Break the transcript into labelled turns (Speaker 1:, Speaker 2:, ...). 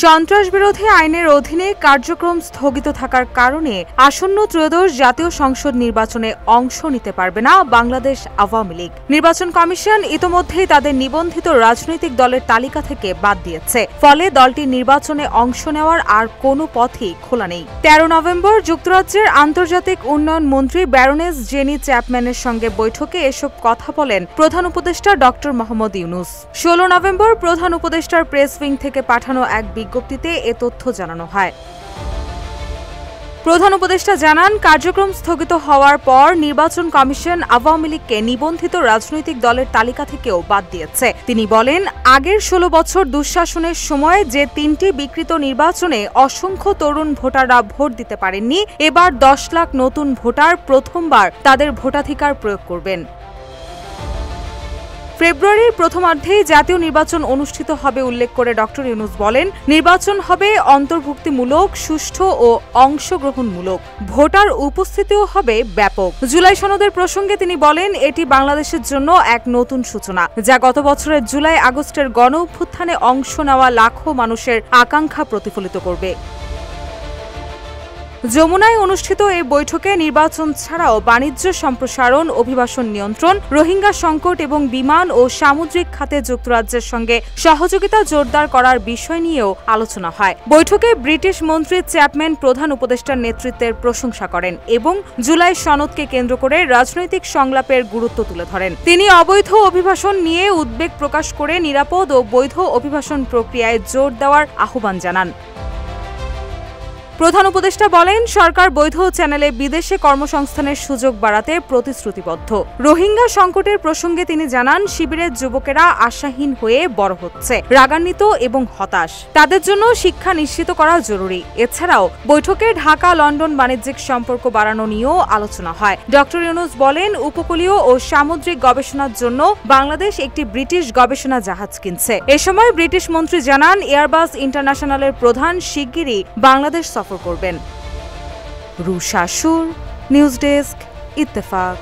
Speaker 1: সন্ত্রাস বিরোধী আইনের অধীনে কার্যক্রম স্থগিত থাকার কারণে আসন্ন ত্রয়োদশ জাতীয় সংসদ নির্বাচনে অংশ নিতে পারবে না বাংলাদেশ আওয়ামী লীগ। নির্বাচন কমিশন ইতোমধ্যেই তাদের নিবন্ধিত রাজনৈতিক দলের তালিকা থেকে বাদ দিয়েছে। ফলে দলটির নির্বাচনে অংশ নেওয়ার আর কোনো পথই খোলা নেই। 13 নভেম্বর যুক্তরাজ্যের আন্তর্জাতিক উন্নয়ন মন্ত্রী ব্যারোনেস জেনি চ্যাপম্যানের সঙ্গে বৈঠকে এসব কথা বলেন প্রধান উপদেষ্টা ডক্টর মোহাম্মদ ইউনূস। 16 নভেম্বর প্রধান উপদেষ্টার প্রেস উইং থেকে পাঠানো এক বিজ্ঞপ্তিতে এ তথ্য জানানো হয়। প্রধান উপদেষ্টা জানান, কার্যক্রম স্থগিত হওয়ার পর নির্বাচন কমিশন আওয়ামী লীগকে নিবন্ধিত রাজনৈতিক দলের তালিকা থেকেও বাদ দিয়েছে। তিনি বলেন, আগের 16 বছর দুঃশাসনের সময় যে 3টি বিকৃত নির্বাচনে অসংখ্য তরুণ ভোটাররা ভোট দিতে পারেননি, এবার 10 লাখ নতুন ভোটার প্রথমবার তাদের ভোটাধিকার প্রয়োগ করবেন। ফেব্রুয়ারির প্রথমার্ধেই জাতীয় নির্বাচন অনুষ্ঠিত হবে উল্লেখ করে ডক্টর ইউনূস বলেন, নির্বাচন হবে অন্তর্ভুক্তিমূলক, সুষ্ঠু ও অংশগ্রহণমূলক। ভোটার উপস্থিতিও হবে ব্যাপক। জুলাই সনদের প্রসঙ্গে তিনি বলেন, এটি বাংলাদেশের জন্য এক নতুন সূচনা, যা গত বছরের জুলাই আগস্টের গণ অভ্যুত্থানে অংশ নেওয়া লাখো মানুষের আকাঙ্ক্ষা প্রতিফলিত করবে। যমুনায় অনুষ্ঠিত এই বৈঠকে নির্বাচন ছাড়াও বাণিজ্য সম্প্রসারণ, অভিবাসন নিয়ন্ত্রণ, রোহিঙ্গা সংকট এবং বিমান ও সামুদ্রিক খাতে যুক্তরাজ্যের সঙ্গে সহযোগিতা জোরদার করার বিষয় নিয়েও আলোচনা হয়। বৈঠকে ব্রিটিশ মন্ত্রী চ্যাপম্যান প্রধান উপদেষ্টার নেতৃত্বের প্রশংসা করেন এবং জুলাই সনদকে কেন্দ্র করে রাজনৈতিক সংলাপের গুরুত্ব তুলে ধরেন। তিনি অবৈধ অভিবাসন নিয়ে উদ্বেগ প্রকাশ করে নিরাপদ ও বৈধ অভিবাসন প্রক্রিয়ায় জোর দেওয়ার আহ্বান জানান। প্রধান উপদেষ্টা বলেন, সরকার বৈধ চ্যানেলে বিদেশে কর্মসংস্থানের সুযোগ বাড়াতে প্রতিশ্রুতিবদ্ধ। রোহিঙ্গা সংকটের প্রসঙ্গে তিনি জানান, শিবিরের যুবকেরা আশাহীন হয়ে বড় হচ্ছে, রাগান্বিত এবং হতাশ। তাদের জন্য শিক্ষা নিশ্চিত করা জরুরি। এছাড়াও বৈঠকে ঢাকা লন্ডন বাণিজ্যিক সম্পর্ক বাড়ানো নিয়েও আলোচনা হয়। ডক্টর ইউনূস বলেন, উপকূলীয় ও সামুদ্রিক গবেষণার জন্য বাংলাদেশ একটি ব্রিটিশ গবেষণা জাহাজ কিনছে। এ সময় ব্রিটিশ মন্ত্রী জানান, এয়ারবাস ইন্টারন্যাশনালের প্রধান শিগগিরই বাংলাদেশ সফর করবেন। রুশা সুর, নিউজ ডেস্ক, ইত্তেফাক।